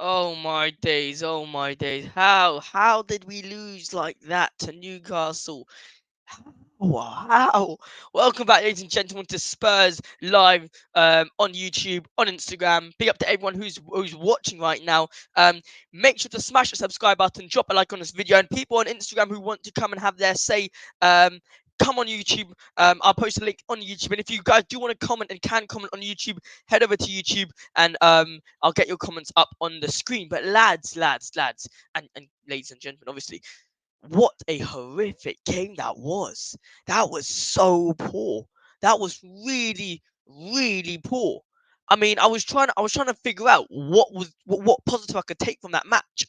Oh my days, oh my days. How did we lose like that to Newcastle? Wow. Welcome back, ladies and gentlemen, to Spurs Live on YouTube, on Instagram. Big up to everyone who's watching right now. Make sure to smash the subscribe button, drop a like on this video, and people on Instagram who want to come and have their say, come on YouTube. I'll post a link on YouTube. And if you guys do want to comment and can comment on YouTube, head over to YouTube and I'll get your comments up on the screen. But lads, and ladies and gentlemen, obviously, what a horrific game that was. That was so poor. That was really, really poor. I mean, I was trying to figure out what positive I could take from that match.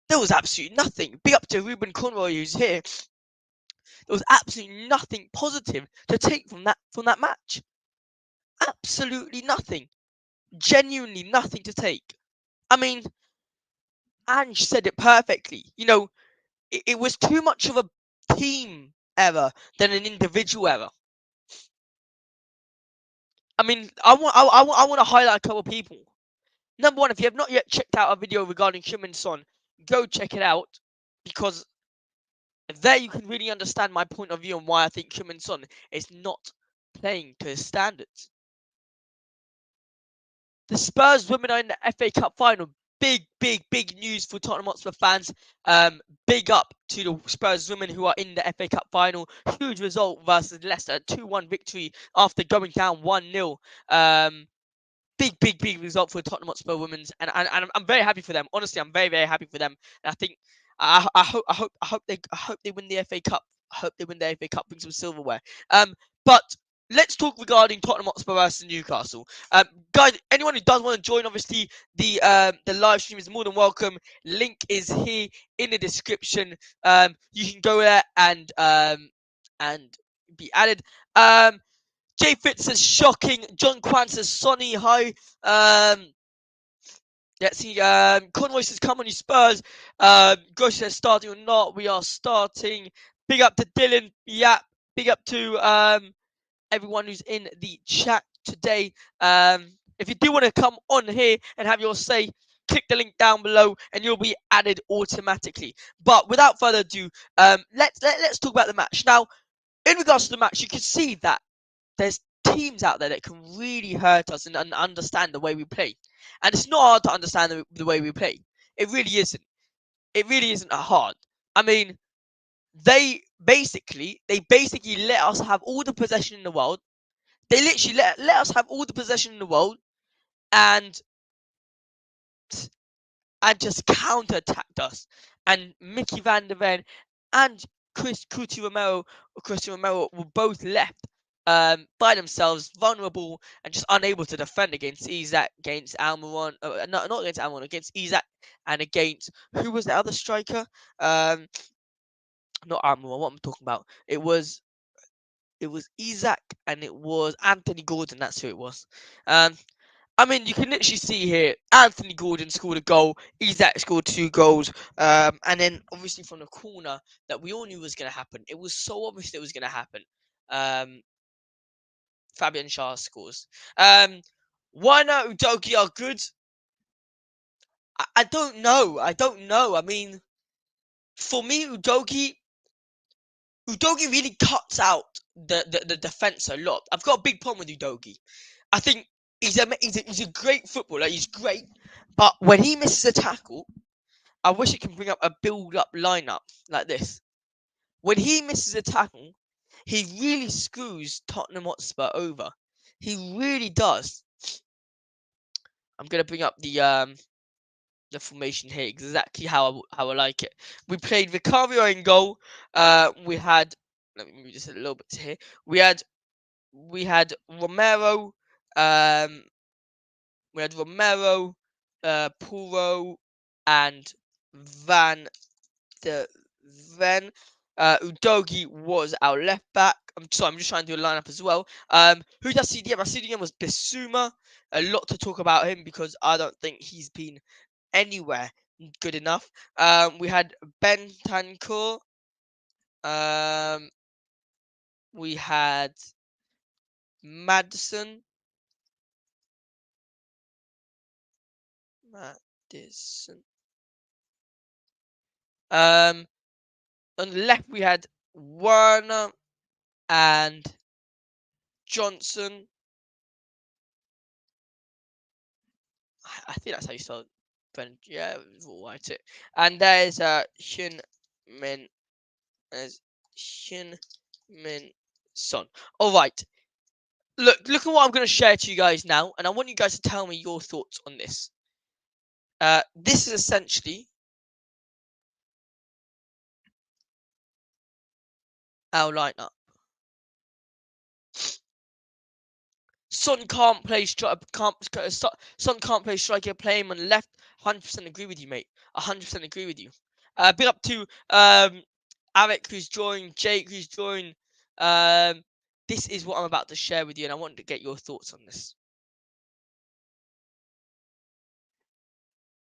There was absolutely nothing. Big up to Ruben Conroy who's here. There was absolutely nothing positive to take from that match. Absolutely nothing. Genuinely nothing to take. I mean, Ange said it perfectly. It was too much of a team error than an individual error. I mean, I want to highlight a couple of people. Number one, if you have not yet checked out our video regarding Heung-Min-Son, go check it out, because there you can really understand my point of view on why I think Heung-Min-Son is not playing to his standards. The Spurs women are in the FA Cup final. Big news for Tottenham Hotspur fans. Big up to the Spurs women who are in the FA Cup final. Huge result versus Leicester, 2-1 victory after going down 1-0. Big result for Tottenham Hotspur women's, and I'm very happy for them. Honestly, I'm very happy for them. And I think I hope they win the FA Cup. I hope they win the FA Cup, bring some silverware. But let's talk regarding Tottenham Hotspur versus Newcastle. Guys, anyone who does want to join, obviously the live stream is more than welcome. Link is here in the description. You can go there and be added. Jay Fitz says shocking. John Kwan says Sonny hi. Let's see. Conroy says come on you Spurs. Gross says starting or not. We are starting. Big up to Dylan. Yeah. Big up to everyone who's in the chat today. If you do want to come on here and have your say, click the link down below and you'll be added automatically. But without further ado, let's talk about the match. Now, in regards to the match, you can see that there's teams out there that can really hurt us and understand the way we play. And it's not hard to understand the way we play. It really isn't. It really isn't hard. I mean, they basically let us have all the possession in the world. They literally let us have all the possession in the world and just counter-attacked us. And Mickey van der Ven and Cristian Romero were both left by themselves, vulnerable and just unable to defend against Isak, against Almiron, not against Almiron, against Isak, and against who was the other striker? Not Almiron. What I'm talking about? It was Isak and it was Anthony Gordon. That's who it was. I mean, you can literally see here, Anthony Gordon scored a goal, Isak scored 2 goals, and then obviously from the corner that we all knew was going to happen. It was so obvious it was going to happen. Fabian Schär scores. Why not Udogie are good? I don't know. I mean, for me, Udogie really cuts out the defense a lot. I've got a big problem with Udogie. I think he's a great footballer. He's great, but when he misses a tackle, I wish he can bring up a build-up lineup like this. When he misses a tackle, he really screws Tottenham Hotspur over. He really does. I'm gonna bring up the formation here, exactly how I like it. We played Vicario in goal. We had, let me move this a little bit here. We had Romero. We had Romero, Porro, and Van de Ven. Udogie was our left back. I'm just trying to do a lineup as well. Who does CDM? Our CDM was Bissouma. A lot to talk about him because I don't think he's been anywhere good enough. We had Bentancur. We had Maddison. Maddison. On the left we had Werner and Johnson. I think that's how you spell Brennan. Yeah, we'll write it. And there's Heung-Min. There's Heung-Min-Son. All right. Look at what I'm going to share to you guys now, and I want you guys to tell me your thoughts on this. This is essentially our lineup. Son can't play striker. Son can't play striker. Play him on the left. 100% agree with you, mate. 100% agree with you. Big up to Alec who's joined, Jake who's joined. This is what I'm about to share with you, and I want to get your thoughts on this.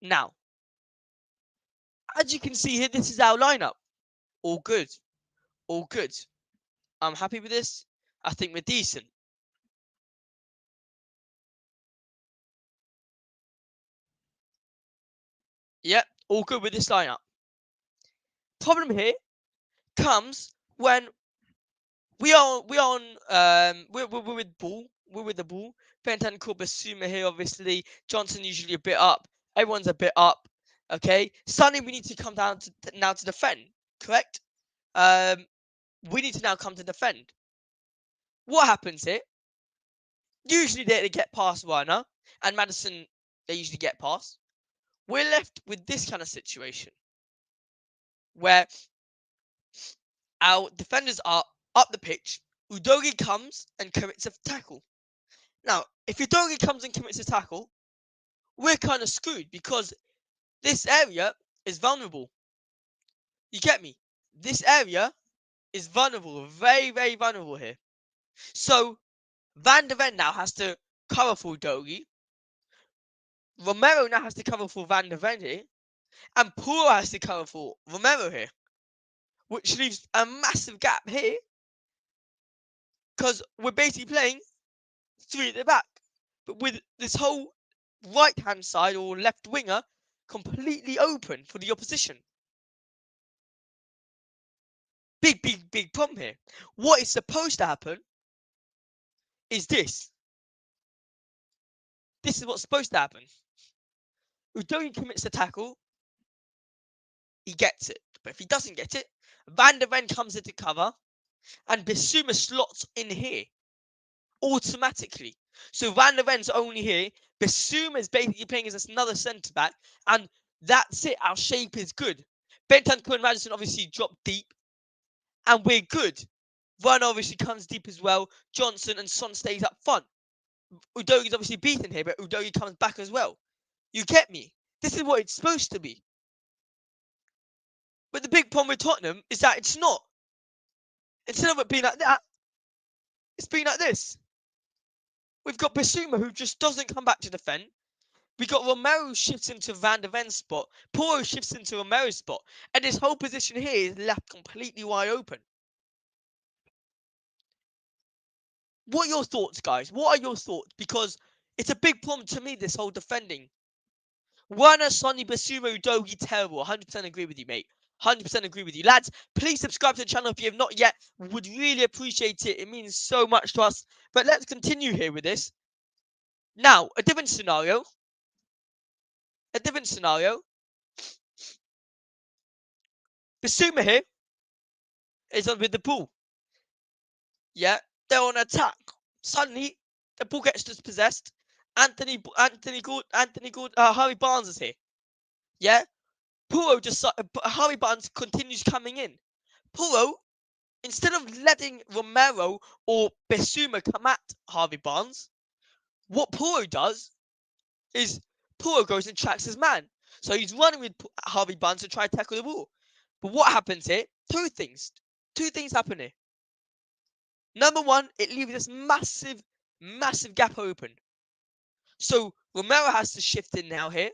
Now, as you can see here, this is our lineup. All good. All good. I'm happy with this. I think we're decent. Yep, all good with this lineup. Problem here comes when we're with ball. We're with the ball. Bentancur, Bissouma here, obviously. Johnson usually a bit up. Everyone's a bit up. Okay. Suddenly we need to come down to now to defend. Correct? We need to now come to defend. What happens here? Usually they get past Werner and Maddison. They usually get past. We're left with this kind of situation where our defenders are up the pitch. Udogie comes and commits a tackle. Now, if Udogie comes and commits a tackle, we're kind of screwed because this area is vulnerable. You get me? This area is vulnerable, very, very vulnerable here. So, Van de Ven now has to cover for Udogie. Romero now has to cover for Van de Ven here. And Porro has to cover for Romero here. Which leaves a massive gap here. Because we're basically playing 3 at the back. But with this whole right-hand side or left winger completely open for the opposition. Big problem here. What is supposed to happen is this. This is what's supposed to happen. Udogie commits the tackle. He gets it. But if he doesn't get it, Van de Ven comes into cover. And Bissouma slots in here. Automatically. So Van de Ven's only here. Bissouma is basically playing as another centre-back. And that's it. Our shape is good. Bentancur and Maddison obviously drop deep. And we're good. Werner obviously comes deep as well. Johnson and Son stays up front. Udogie's obviously beaten here, but Udogie comes back as well. You get me? This is what it's supposed to be. But the big problem with Tottenham is that it's not. Instead of it being like that, it's been like this. We've got Bissouma who just doesn't come back to defend. We got Romero who shifts into Van de Ven's spot. Porro shifts into Romero's spot. And this whole position here is left completely wide open. What are your thoughts, guys? What are your thoughts? Because it's a big problem to me, this whole defending. Werner, Sonny, Bissouma, Udogie, terrible. 100% agree with you, mate. 100% agree with you. Lads, please subscribe to the channel if you have not yet. We would really appreciate it. It means so much to us. But let's continue here with this. Now, a different scenario. Bissouma here is on with the ball. Yeah, they're on attack. Suddenly, the ball gets dispossessed. Harvey Barnes is here. Yeah, Porro Harvey Barnes continues coming in. Porro, instead of letting Romero or Bissouma come at Harvey Barnes, what Porro does is Porro goes and tracks his man. So he's running with Harvey Barnes to try to tackle the ball. But what happens here? Two things happen here. Number one, it leaves this massive gap open. So Romero has to shift in now here.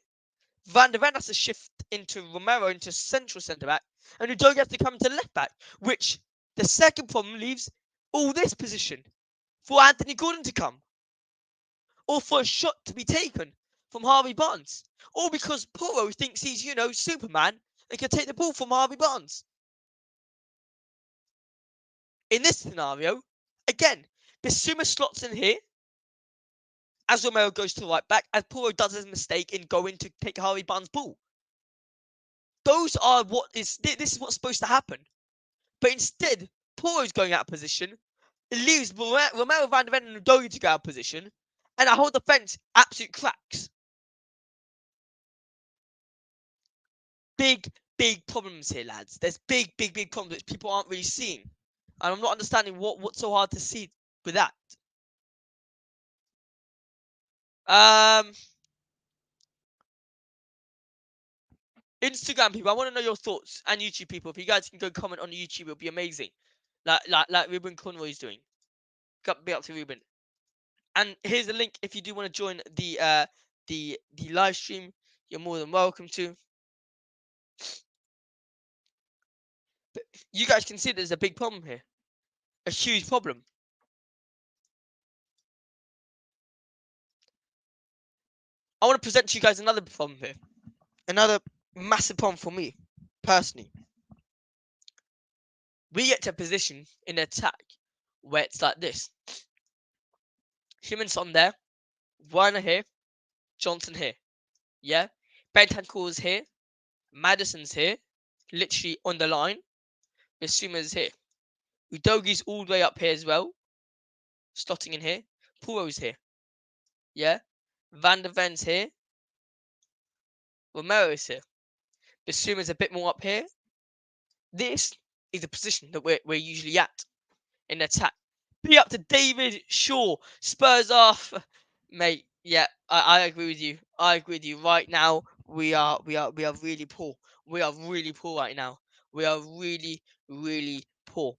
Van de Ven has to shift into Romero into central centre-back. And Udogie has to come into left-back. Which, the second problem leaves all this position for Anthony Gordon to come. Or for a shot to be taken from Harvey Barnes. All because Porro thinks he's, Superman and can take the ball from Harvey Barnes. In this scenario, again, Bissouma slots in here as Romero goes to the right back, as Porro does his mistake in going to take Harvey Barnes' ball. This is what's supposed to happen. But instead, Porro's going out of position. It leaves Romero, Van de Ven and Udogie to go out of position. And our whole defence absolute cracks. Big problems here, lads. There's big problems which people aren't really seeing. And I'm not understanding what's so hard to see with that. Instagram people, I want to know your thoughts, and YouTube people. If you guys can go comment on YouTube, it'll be amazing. Like Ruben Conroy's doing. Be up to Ruben. And here's a link if you do want to join the live stream. You're more than welcome to. But you guys can see there's a big problem here. A huge problem. I want to present to you guys another problem here. Another massive problem for me, personally. We get to a position in attack where it's like this. Heung-Min-Son there. Werner here. Johnson here. Yeah? Bentancur's here. Maddison's here. Literally on the line. Bissouma's here. Udogie's all the way up here as well. Slotting in here. Porro's here. Yeah? Van der Ven's here. Romero's here. Bissouma's a bit more up here. This is the position that we're usually at in attack. Be up to David Shaw. Spurs off. Mate, yeah, I agree with you. I agree with you. Right now, we are really poor. We are really poor right now. We are really poor.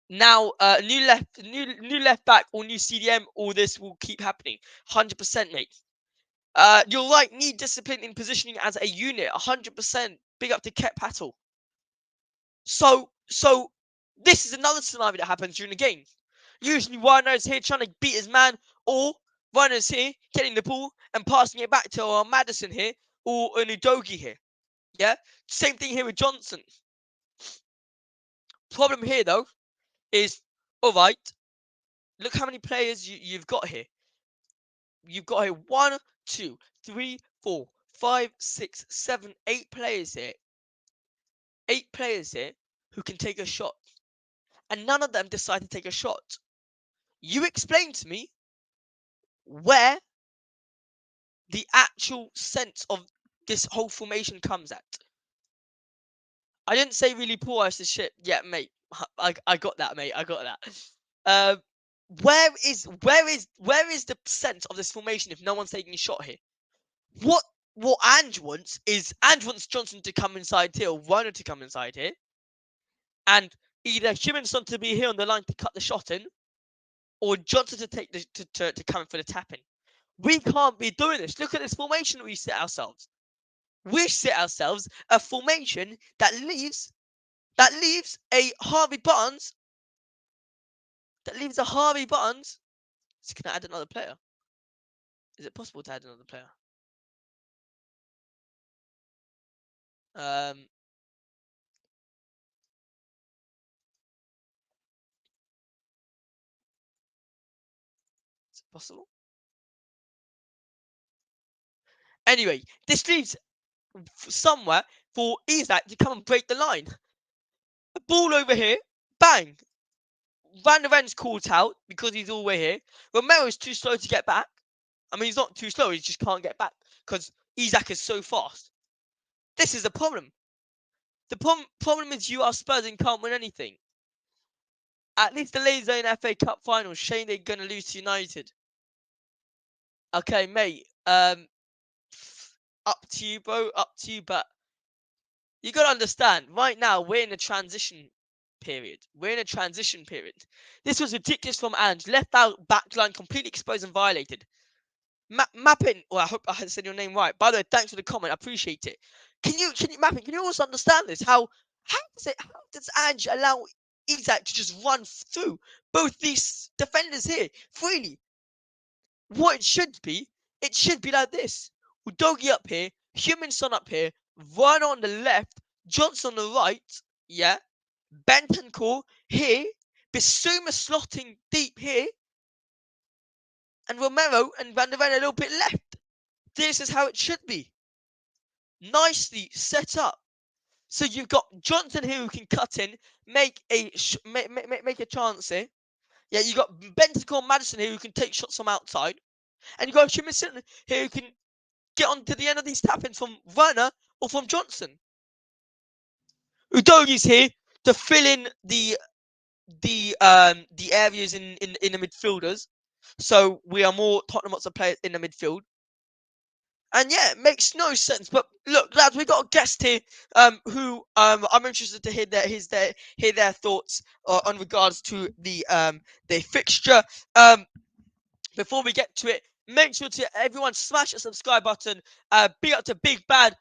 Now, new left back or new CDM, all this will keep happening. 100%, mate. You're right. Need discipline in positioning as a unit. 100%. Big up to Kep Patel. So this is another scenario that happens during the game. Usually Werner's here trying to beat his man, or Werner's here getting the ball and passing it back to Maddison here, or an Udogie here. Yeah? Same thing here with Johnson. Problem here, though, is, alright, look how many players you've got here. You've got here 1, 2, 3, 4, 5, 6, 7, 8 players here. 8 players here who can take a shot. And none of them decide to take a shot. You explain to me where the actual sense of this whole formation comes at. I didn't say really poor as the shit. Yeah, mate. I got that, mate. I got that. Where is the sense of this formation if no one's taking a shot here? What Ange wants is Johnson to come inside here, or Werner to come inside here, and either Heung-Min-Son to be here on the line to cut the shot in, or Johnson to take to come in for the tap in. We can't be doing this. Look at this formation we set ourselves. We set ourselves a formation that leaves a Harvey Barnes. That leaves a Harvey Barnes. So can I add another player? Is it possible to add another player? Is it possible? Anyway, this leaves somewhere for Isak to come and break the line. The ball over here, bang. Van der Ven's called out because he's all the way here. Romero's too slow to get back. I mean, he's not too slow, he just can't get back because Isak is so fast. This is the problem. The problem is you are Spurs and can't win anything. At least the Ladies Zone FA Cup final. Shame they're going to lose to United. Okay, mate. Up to you, bro. Up to you, but you got to understand, right now, we're in a transition period. This was ridiculous from Ange. Left out back line completely exposed and violated. Mapping. Well, I hope I said your name right. By the way, thanks for the comment. I appreciate it. Can you also understand this? How does Ange allow Isak to just run through both these defenders here freely? What it should be It should be like this. Udogie up here, Heung-Min-Son up here, Werner on the left, Johnson on the right, yeah. Bentancur here, Bissouma slotting deep here, and Romero and Van der Ven a little bit left. This is how it should be. Nicely set up. So you've got Johnson here who can cut in, make a chance here. Yeah, you got Bentancur, Maddison here who can take shots from outside, and you got Heung-Min-Son here who can get on to the end of these tap-ins from Werner or from Johnson. Udogie's here to fill in the areas in the midfielders. So we are more Tottenham Hotspur players in the midfield. And yeah, it makes no sense. But look, lads, we've got a guest here who I'm interested to hear their thoughts on regards to the fixture. Before we get to it, make sure to everyone smash the subscribe button. Big up to Big Bad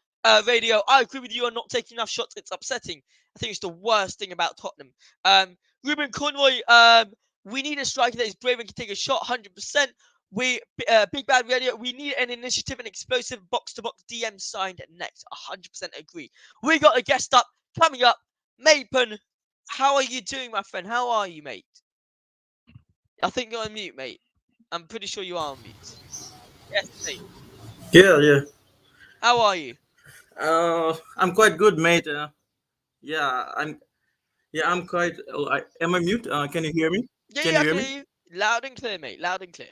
Radio. I agree with you on not taking enough shots. It's upsetting. I think it's the worst thing about Tottenham. Ruben Conroy, we need a striker that is brave and can take a shot 100%. We Big Bad Radio, we need an initiative and explosive box-to-box DM signed next. 100% agree. We got a guest up coming up. Mapen, how are you doing, my friend? How are you, mate? I think you're on mute, mate. I'm pretty sure you are on mute. Yes, mate. Yeah. How are you? I'm quite good, mate. I'm quite. Am I mute? Can you hear me? Can Yeah, you I hear can me? hear you. Loud and clear, mate. Loud and clear.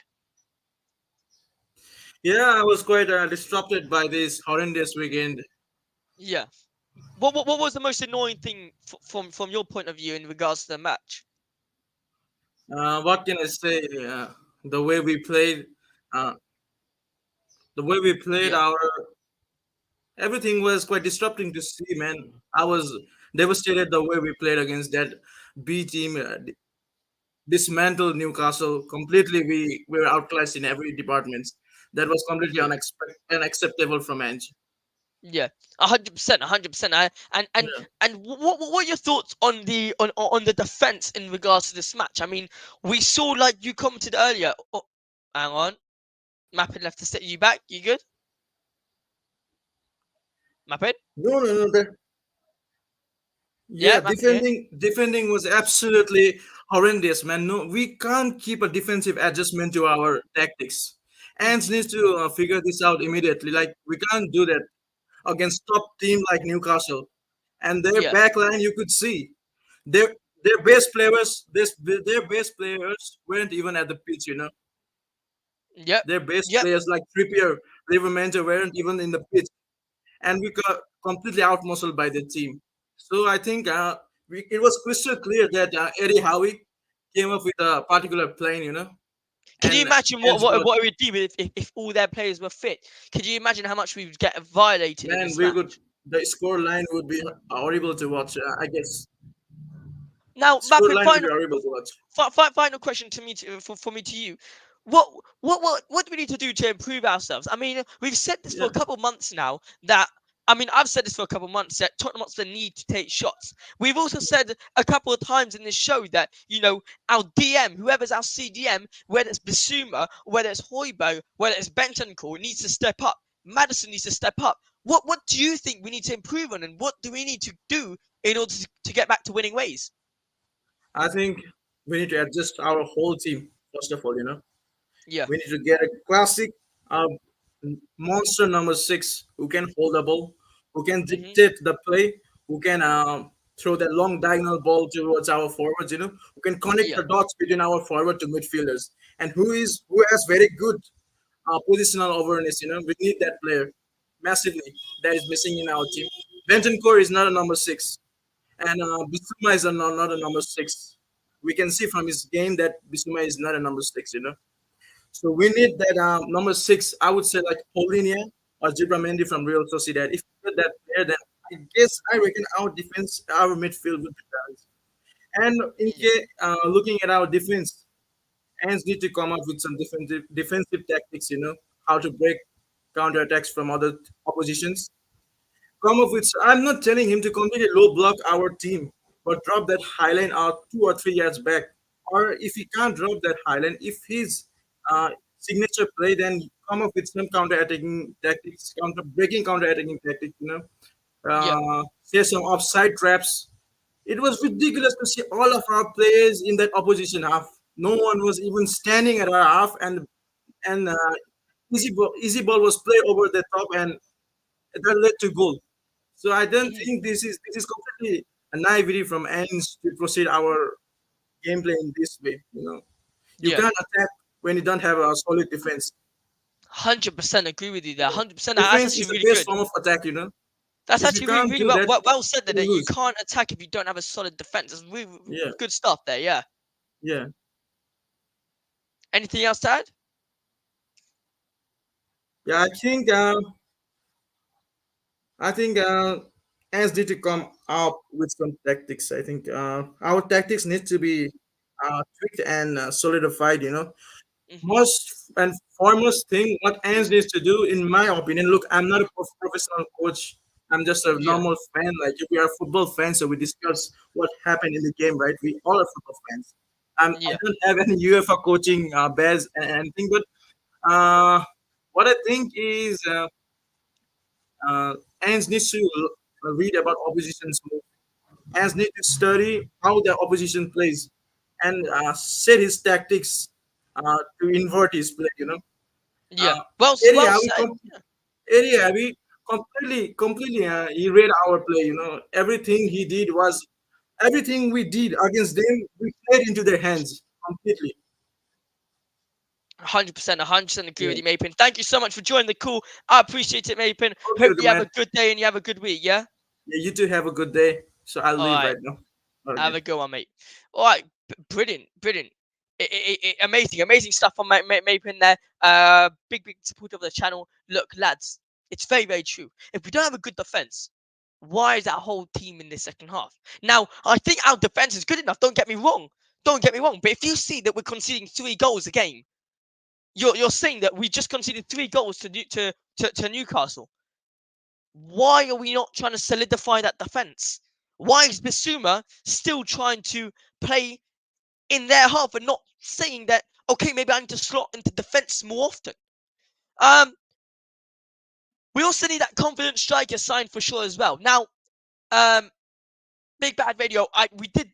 Yeah, I was quite disrupted by this horrendous weekend. Yeah. What was the most annoying thing from your point of view in regards to the match? What can I say? The way we played, uh, the way we played Yeah. our everything was quite disrupting to see, man. I was devastated the way we played against that B team. Dismantled Newcastle completely. We were outclassed in every department. That was completely Yeah. unacceptable from Ange. Yeah. 100%. 100%. Yeah. And what are your thoughts on the defense in regards to this match? I mean, we saw, like you commented earlier. Oh, hang on. Mappin left to set you back. You good? Mappin? No. Yeah, Yeah, Mappin here. defending was absolutely horrendous, man. No, we can't keep a defensive adjustment to our tactics. Ants Hmm. needs to figure this out immediately. Like we can't do that against top team like Newcastle, and their Yeah. back line you could see their their best players. Their best players weren't even at the pitch. Yep. Their best Yep. players like Trippier, Livermore weren't even in the pitch, and we got completely outmuscled by the team. So I think it was crystal clear that Eddie Howe came up with a particular plan, Can you and imagine Ange what it would do if all their players were fit? Could you imagine how much we would get violated in man, this we would match? the score line would be horrible to watch. I guess Now, score Mappin, line would be horrible to watch. final question to me for me to you. What do we need to do to improve ourselves? I mean, we've said this for Yeah, a couple of months now. I've said this for a couple of months that Tottenham Hotspur need to take shots. We've also said a couple of times in this show that our DM, whoever's our CDM, whether it's Bissouma, whether it's Hojberg, whether it's Bentancur, needs to step up. Maddison needs to step up. What do you think we need to improve on, and what do we need to do in order to get back to winning ways? I think we need to adjust our whole team first of all. Yeah. We need to get a classic uh, monster number six who can hold the ball, who can Hmm. dictate the play, who can throw that long diagonal ball towards our forwards, who can connect Yeah. the dots between our forward to midfielders, and who has very good positional awareness. We need that player massively. That is missing in our team. Bentancur is not a number six, and Bissouma is not a number six. We can see from his game that Bissouma is not a number six. So we need that number six. I would say like Polinia or Mendy from Real Sociedad. If we get that player, then I reckon our defense, our midfield would be balanced. And in Yeah. case looking at our defense, Ants need to come up with some defensive tactics. How to break counter attacks from other oppositions. Come up with. I'm not telling him to completely low block our team, but drop that highline out 2 or 3 yards back. Or if he can't drop that highline, if he's uh, signature play, then come up with some counter-attacking tactics, counter-attacking tactics. Yeah. Say some offside traps. It was ridiculous to see all of our players in that opposition half. No one was even standing at our half, and easy ball was played over the top, and that led to goal. So I don't Mhm. think this is completely a naivety from ends to proceed our gameplay in this way. You Yeah. can't attack when you don't have a solid defense. 100% agree with you there. 100%. That's Defense is actually the really best good. form of attack. That's If you actually really, can't really do well, that, well said there. you That you lose. can't attack if you don't have a solid defense. That's really Yeah, good stuff there. Yeah. yeah, Anything else to add? yeah. I think as need to come up with some tactics. I think our tactics need to be tweaked and solidified. Hmm. Most and foremost thing what Ange needs to do, in my opinion. Look, I'm not a professional coach. I'm just a Yeah. normal fan. Like if we are football fans, so we discuss what happened in the game, right? We all are football fans. I Yeah. don't have any UEFA coaching badge and anything, but uh, what I think is Ange needs to read about opposition's move. Ange needs to study how the opposition plays and set his tactics to invert his play. Yeah. Uh, Well area we said. com- area we completely he read our play. Everything he did was everything we did against them. We played into their hands completely. 100%. 100% agree Yeah. with you, Mapin. Thank you so much for joining the call. I appreciate it, Mapin. Okay, Hope okay, you have man. a good day and you have a good week. Yeah. Yeah, you two have a good day. So I'll All leave right. right now. Okay. Have a good one, mate. All right, brilliant, brilliant. Amazing, amazing stuff on Mapin there. Big support of the channel. Look, lads, it's very, very true. If we don't have a good defense, why is that whole team in the second half? Now, I think our defense is good enough. Don't get me wrong. Don't get me wrong. But if you see that we're conceding 3 goals a game, you're saying that we just conceded 3 goals to Newcastle. Why are we not trying to solidify that defense? Why is Bissouma still trying to play in their half and not saying that, okay, maybe I need to slot into defense more often? Um, we also need that confident striker signed for sure as well. Now, um, Big Bad Radio, we did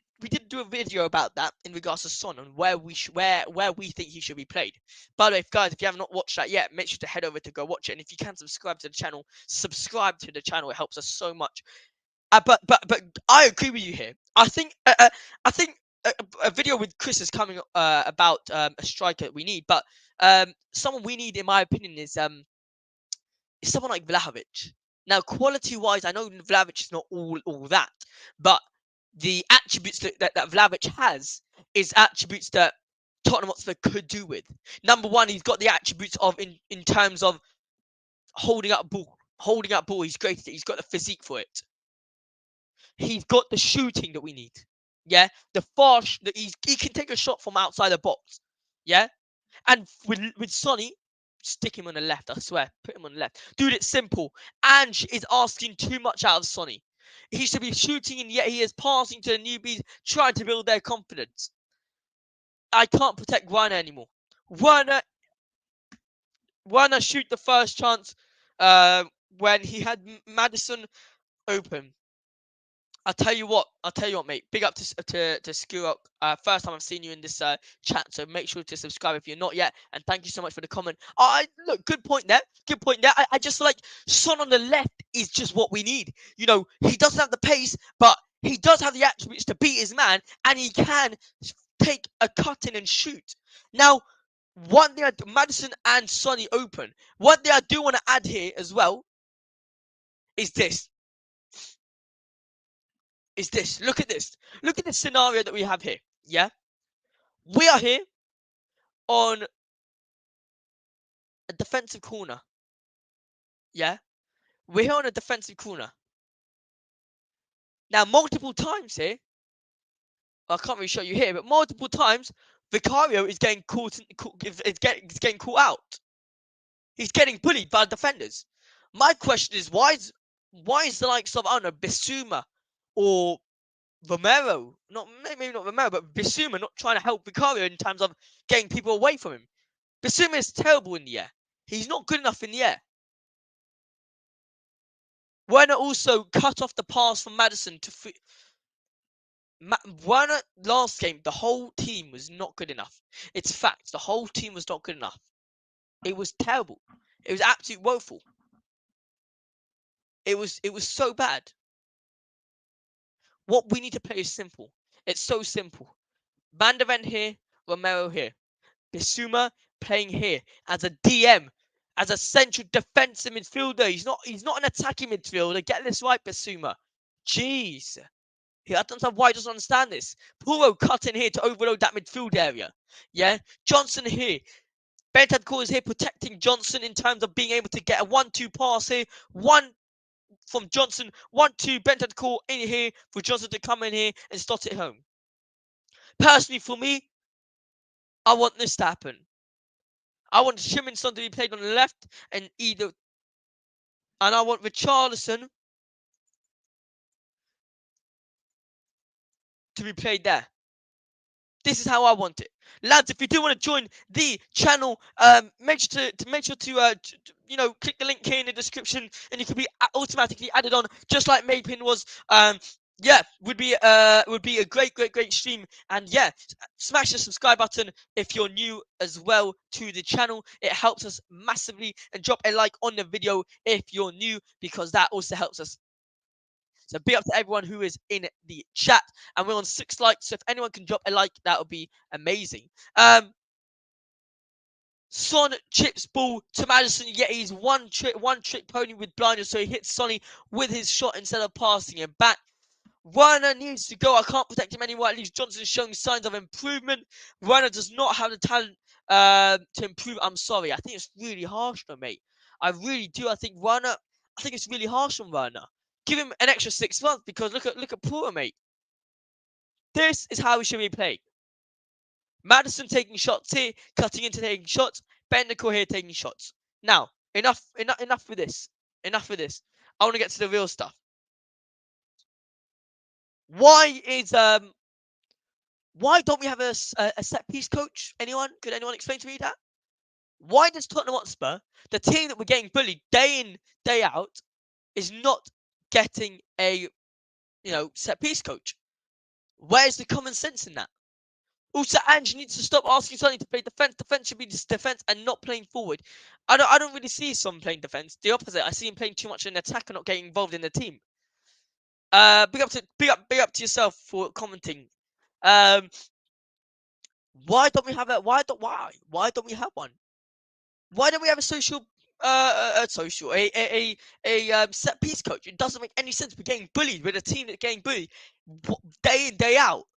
do a video about that in regards to Son and where we think he should be played. By the way, guys, if you have not watched that yet, make sure to head over to go watch it. And if you can subscribe to the channel, subscribe to the channel. It helps us so much. But I agree with you here. I think a video with Chris is coming about a striker we need, but someone we need, in my opinion, is someone like Vlahovic. Now, quality-wise, I know Vlahovic is not all that, but the attributes that Vlahovic has is attributes that Tottenham Hotspur could do with. Number one, he's got the attributes of in terms of holding up ball. Holding up ball, he's great at it. He's got the physique for it. He's got the shooting that we need. Yeah, the that he can take a shot from outside the box. Yeah, and with Sonny, stick him on the left. I swear, put him on the left. Dude, it's simple. Ange is asking too much out of Sonny. He should be shooting, and yet he is passing to the newbies, trying to build their confidence. I can't protect Werner anymore. Werner, Werner shoot the first chance when he had Maddison open. I'll tell you what, mate. Big up to Screw Up. First time I've seen you in this chat, so make sure to subscribe if you're not yet. And thank you so much for the comment. Look, good point there. Good point there. I just like Son on the left is just what we need. He doesn't have the pace, but he does have the attributes to beat his man, and he can take a cut in and shoot. Now, one thing Maddison and Sonny open. One thing I do want to add here as well is this. Look at this. Look at the scenario that we have here. Yeah. We are here on a defensive corner. Yeah. We're here on a defensive corner. Now, multiple times here, I can't really show you here, but multiple times, Vicario is getting getting caught out. He's getting bullied by defenders. My question is, why is the likes of, I don't know, Bissouma or Romero, maybe not Romero, but Bissouma not trying to help Vicario in terms of getting people away from him? Bissouma is terrible in the air. He's not good enough in the air. Werner also cut off the pass from Maddison to Werner last game. The whole team was not good enough. It's fact. The whole team was not good enough. It was terrible. It was absolutely woeful. It was so bad. What we need to play is simple. It's so simple. Van der Ven here, Romero here. Bissouma playing here as a DM, as a central defensive midfielder. He's not an attacking midfielder. Get this right, Bissouma. Jeez. I don't understand why he doesn't understand this. Porro cut in here to overload that midfield area. Yeah. Johnson here. Bentancur is here protecting Johnson in terms of being able to get a 1-2 pass here. One from Johnson, 1-2 Bentancur in here for Johnson to come in here and slot it home. Personally, for me, I want this to happen. I want Heung-Min-Son to be played on the left and I want Richarlison to be played there. This is how I want it, lads. If you do want to join the channel, make sure to click the link here in the description, and you can be automatically added on, just like Maypin was. Yeah, would be a great stream. And yeah, smash the subscribe button if you're new as well to the channel. It helps us massively, and drop a like on the video if you're new, because that also helps us. So big up to everyone who is in the chat, and we're on 6 likes. So if anyone can drop a like, that would be amazing. Son chips ball to Maddison. Yeah, he's one trick pony with blinders, so he hits Sonny with his shot instead of passing him back. Werner needs to go. I can't protect him anymore. At least Johnson is showing signs of improvement. Werner does not have the talent to improve. I'm sorry. I think it's really harsh on mate. I really do. I think it's really harsh on Werner. Give him an extra 6 months, because look at Porro, mate. This is how we should be playing. Maddison taking shots here, cutting into taking shots. Bentancur here taking shots. Now, enough with this. Enough with this. I want to get to the real stuff. Why don't we have a set piece coach? Could anyone explain to me that? Why does Tottenham Hotspur, the team that we're getting bullied day in, day out, is not getting a set piece coach? Where's the common sense in that? Also, Ange needs to stop asking Sonny to play defense. Defense should be defense and not playing forward. I don't really see Son playing defense. The opposite. I see him playing too much in attack and not getting involved in the team. Big up to yourself for commenting. Why don't we have that? Why don't we have one? Why don't we have a set piece coach? It doesn't make any sense. We're getting bullied with a team that's getting bullied day in, day out.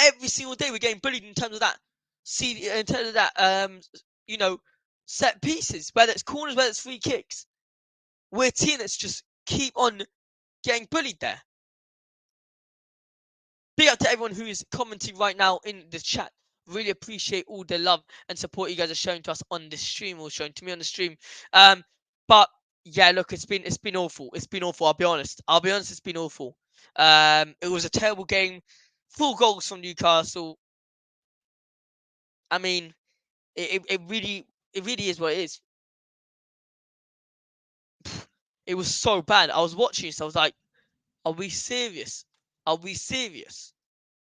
Every single day we're getting bullied in terms of that. Set pieces, whether it's corners, whether it's free kicks. We're a team that's just keep on getting bullied there. Big up to everyone who is commenting right now in the chat. Really appreciate all the love and support you guys are showing to us on this stream, or showing to me on the stream. But yeah, look, it's been awful. It's been awful. I'll be honest. It's been awful. It was a terrible game. 4 goals from Newcastle. I mean, it really is what it is. It was so bad. I was watching this. I was like, are we serious? Are we serious?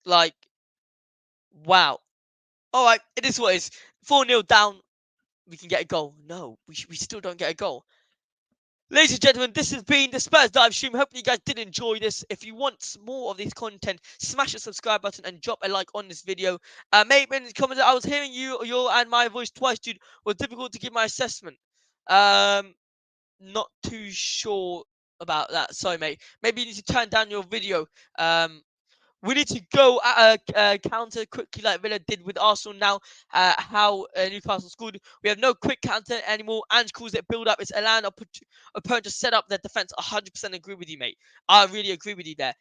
Like, wow. All right, it is what it is. 4-0 down. We can get a goal. No, we still don't get a goal. Ladies and gentlemen, this has been the Spurs Dive Stream. Hopefully you guys did enjoy this. If you want more of this content, smash the subscribe button and drop a like on this video. Mate, in the comments, I was hearing your and my voice twice, dude. Was difficult to give my assessment. Not too sure about that. Sorry, mate. Maybe you need to turn down your video. We need to go at a counter quickly like Villa did with Arsenal now. How Newcastle scored. We have no quick counter anymore. Ange calls it build up. It's allowing opponent to set up their defense. 100% agree with you, mate. I really agree with you there.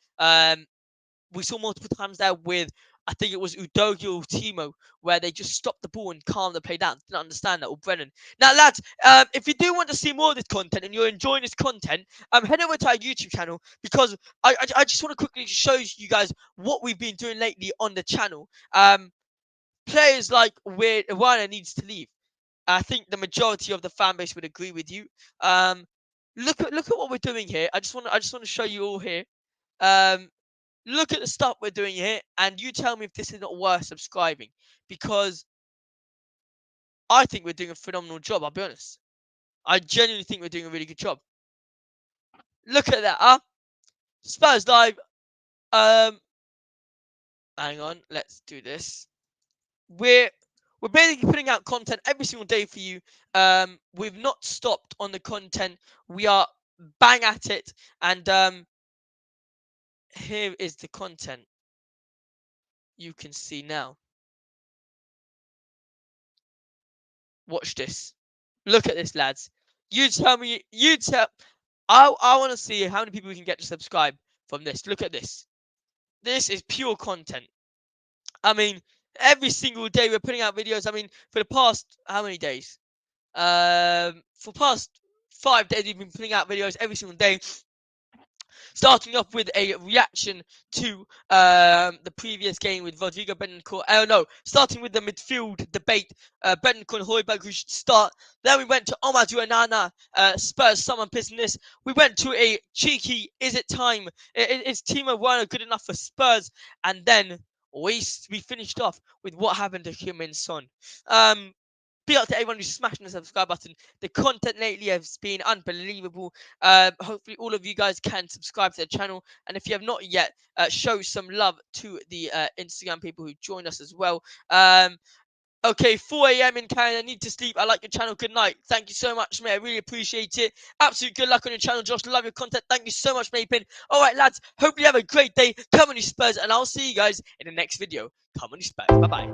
We saw multiple times there with, I think it was Udogie or Timo, where they just stopped the ball and calmed the play down. Didn't understand that. Or Brennan. Now, lads, if you do want to see more of this content and you're enjoying this content, head over to our YouTube channel, because I just want to quickly show you guys what we've been doing lately on the channel. Players like Werner needs to leave. I think the majority of the fan base would agree with you. Look at what we're doing here. I just want to show you all here. Look at the stuff we're doing here, and you tell me if this is not worth subscribing, because I think we're doing a phenomenal job. I'll be honest. I genuinely think we're doing a really good job. Look at that, huh? Spurs Live. Hang on, let's do this. We're basically putting out content every single day for you. We've not stopped on the content. We are bang at it, and here is the content you can see now. Watch this. Look at this, lads. You tell me. I want to see how many people we can get to subscribe from this. Look at this. This is pure content. I mean, every single day we're putting out videos. I mean, for the past how many days? For past 5 days we've been putting out videos every single day. Starting off with a reaction to the previous game with Rodrigo Bentancur. Starting with the midfield debate. Bentancur and Hojberg, who should start. Then we went to Amadou Onana, Spurs summer business. We went to a cheeky, is it time? Is Timo Werner good enough for Spurs? And then we finished off with what happened to Heung-Min-Son. Big up to everyone who's smashing the subscribe button. The content lately has been unbelievable. Hopefully all of you guys can subscribe to the channel. And if you have not yet, show some love to the Instagram people who joined us as well. Okay, 4 a.m. in Canada. I need to sleep. I like your channel. Good night. Thank you so much, mate. I really appreciate it. Absolute good luck on your channel, Josh. Love your content. Thank you so much, mate. All right, lads. Hope you have a great day. Come on, you Spurs. And I'll see you guys in the next video. Come on, you Spurs. Bye-bye.